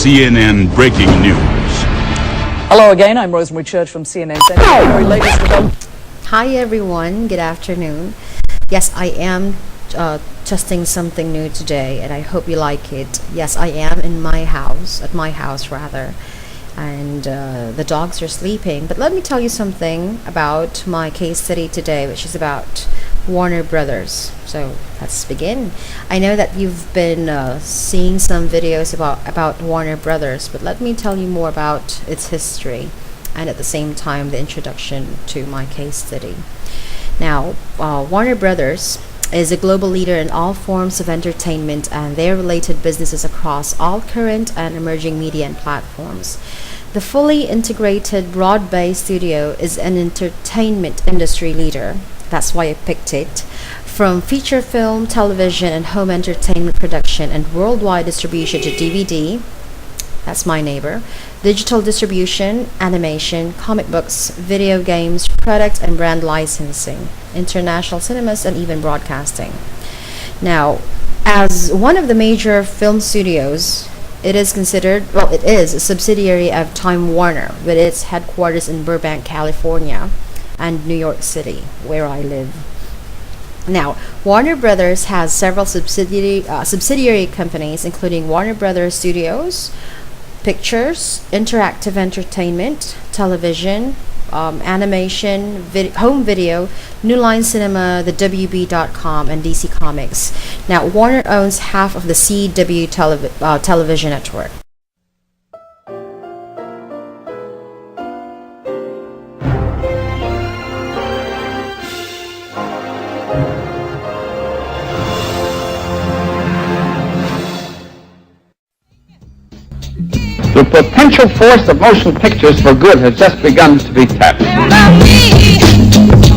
CNN Breaking News. Hello again, I'm Rosemary Church from CNN Central. The very latest with Hi everyone, good afternoon. Yes, I am testing something new today and I hope you like it. Yes, I am in my house, at my house rather, and the dogs are sleeping. But let me tell you something about my case study today, which is about Warner Brothers. So let's begin. I know that you've been seeing some videos about Warner Brothers, but let me tell you more about its history and at the same time the introduction to my case study. Now, Warner Brothers is a global leader in all forms of entertainment and their related businesses across all current and emerging media and platforms. The fully integrated broad-based studio is an entertainment industry leader. That's why I picked it. From feature film, television, and home entertainment production and worldwide distribution to DVD, that's my neighbor, digital distribution, animation, comic books, video games, product and brand licensing, international cinemas, and even broadcasting. Now, as one of the major film studios, it is a subsidiary of Time Warner with its headquarters in Burbank, California, and New York City, where I live. Now, Warner Brothers has several subsidiary companies, including Warner Brothers Studios, Pictures, Interactive Entertainment, Television, Animation, Home Video, New Line Cinema, the WB.com, and DC Comics. Now, Warner owns half of the CW television network. The potential force of motion pictures for good has just begun to be tapped.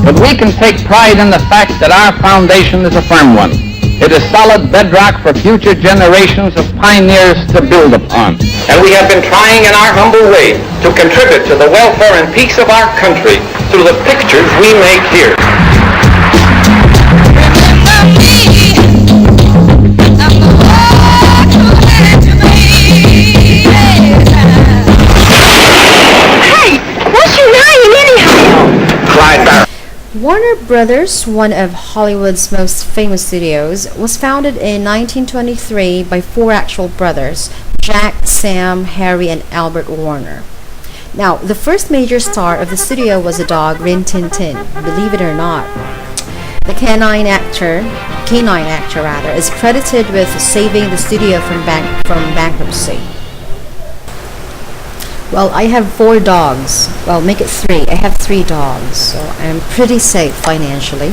But we can take pride in the fact that our foundation is a firm one. It is solid bedrock for future generations of pioneers to build upon. And we have been trying in our humble way to contribute to the welfare and peace of our country through the pictures we make here. Warner Brothers, one of Hollywood's most famous studios, was founded in 1923 by four actual brothers, Jack, Sam, Harry, and Albert Warner. Now, the first major star of the studio was a dog, Rin Tin Tin, believe it or not. The canine actor is credited with saving the studio from bankruptcy. Well, I have 4 dogs. Well, make it 3. I have 3 dogs, so I'm pretty safe financially.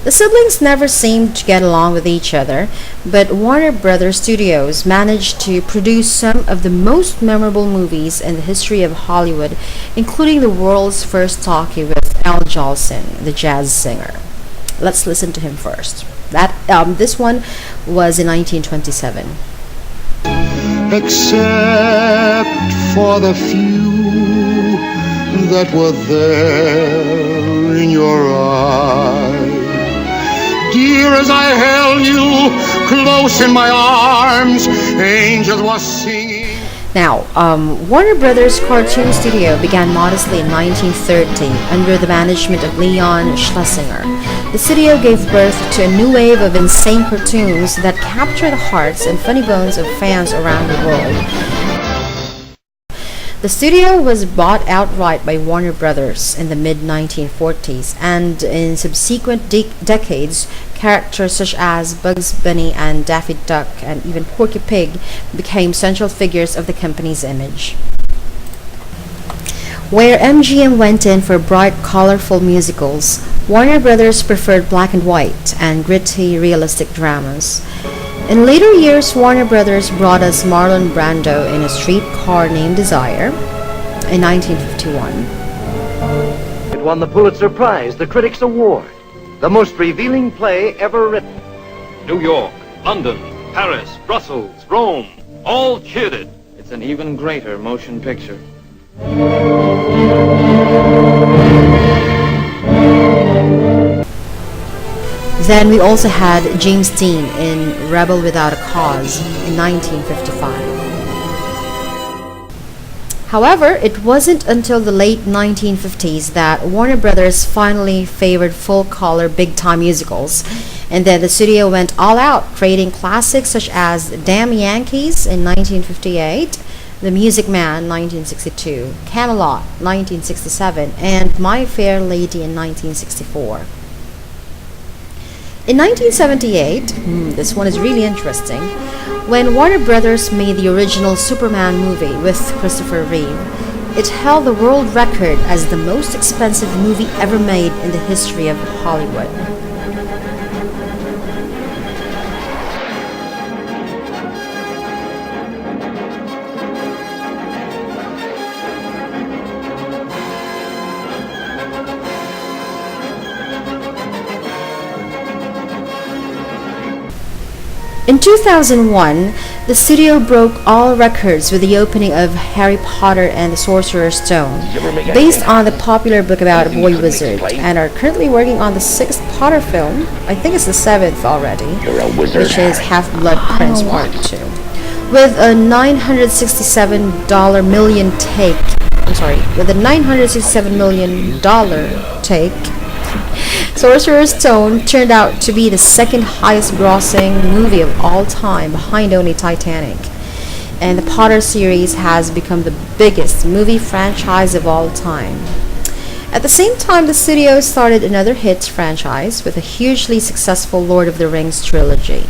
The siblings never seemed to get along with each other, but Warner Brothers Studios managed to produce some of the most memorable movies in the history of Hollywood, including the world's first talkie with Al Jolson, the jazz singer. Let's listen to him first. This one was in 1927. Except for the few that were there in your eyes. Dear, as I held you close in my arms, angels were singing. Now, Warner Brothers Cartoon Studio began modestly in 1930 under the management of Leon Schlesinger. The studio gave birth to a new wave of insane cartoons that capture the hearts and funny bones of fans around the world. The studio was bought outright by Warner Brothers in the mid-1940s, and in subsequent decades, characters such as Bugs Bunny and Daffy Duck and even Porky Pig became central figures of the company's image. Where MGM went in for bright, colorful musicals, Warner Brothers preferred black and white and gritty, realistic dramas. In later years, Warner Brothers brought us Marlon Brando in A Streetcar Named Desire in 1951. It won the Pulitzer Prize, the Critics' Award, the most revealing play ever written. New York, London, Paris, Brussels, Rome, all cheered it. It's an even greater motion picture. Then we also had James Dean in Rebel Without a Cause in 1955. However, it wasn't until the late 1950s that Warner Brothers finally favored full-color big-time musicals, and then the studio went all out, creating classics such as Damn Yankees in 1958, The Music Man 1962, Camelot 1967, and My Fair Lady in 1964. In 1978, this one is really interesting, when Warner Brothers made the original Superman movie with Christopher Reeve, it held the world record as the most expensive movie ever made in the history of Hollywood. In 2001, the studio broke all records with the opening of Harry Potter and the Sorcerer's Stone, based on the popular book about a boy wizard, and are currently working on the 6th Potter film. I think it's the 7th already, which is Half-Blood Prince Part 2. With a $967 million take, Sorcerer's Stone turned out to be the second highest grossing movie of all time, behind only Titanic. And the Potter series has become the biggest movie franchise of all time. At the same time, the studio started another hit franchise with a hugely successful Lord of the Rings trilogy.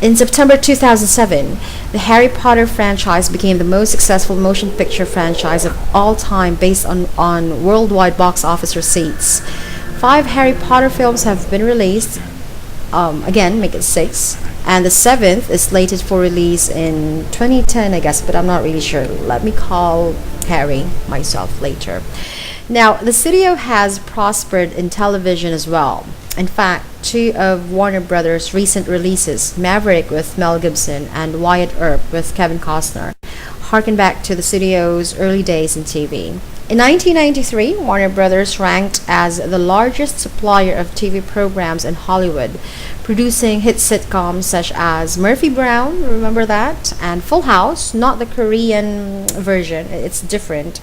In September 2007, the Harry Potter franchise became the most successful motion picture franchise of all time based on worldwide box office receipts. 5 Harry Potter films have been released, again, make it 6, and the 7th is slated for release in 2010, I guess, but I'm not really sure. Let me call Harry myself later. Now, the studio has prospered in television as well. In fact, 2 of Warner Brothers' recent releases, Maverick with Mel Gibson and Wyatt Earp with Kevin Costner, harken back to the studio's early days in TV. In 1993, Warner Brothers ranked as the largest supplier of TV programs in Hollywood, producing hit sitcoms such as Murphy Brown, remember that, and Full House, not the Korean version, it's different,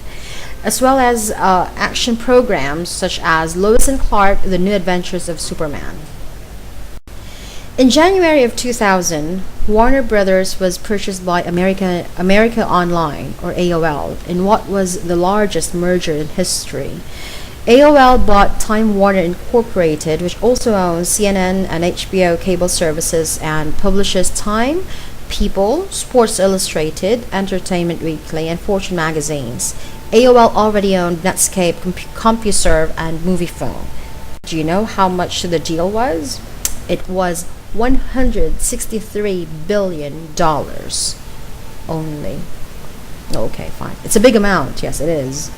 as well as action programs such as Lois and Clark, The New Adventures of Superman. In January of 2000, Warner Brothers was purchased by America Online, or AOL, in what was the largest merger in history. AOL bought Time Warner Incorporated, which also owns CNN and HBO cable services and publishes Time, People, Sports Illustrated, Entertainment Weekly, and Fortune magazines. AOL already owned Netscape, CompuServe, and MoviePhone. Do you know how much the deal was? It was $163 billion only. Okay, fine. It's a big amount. Yes, it is.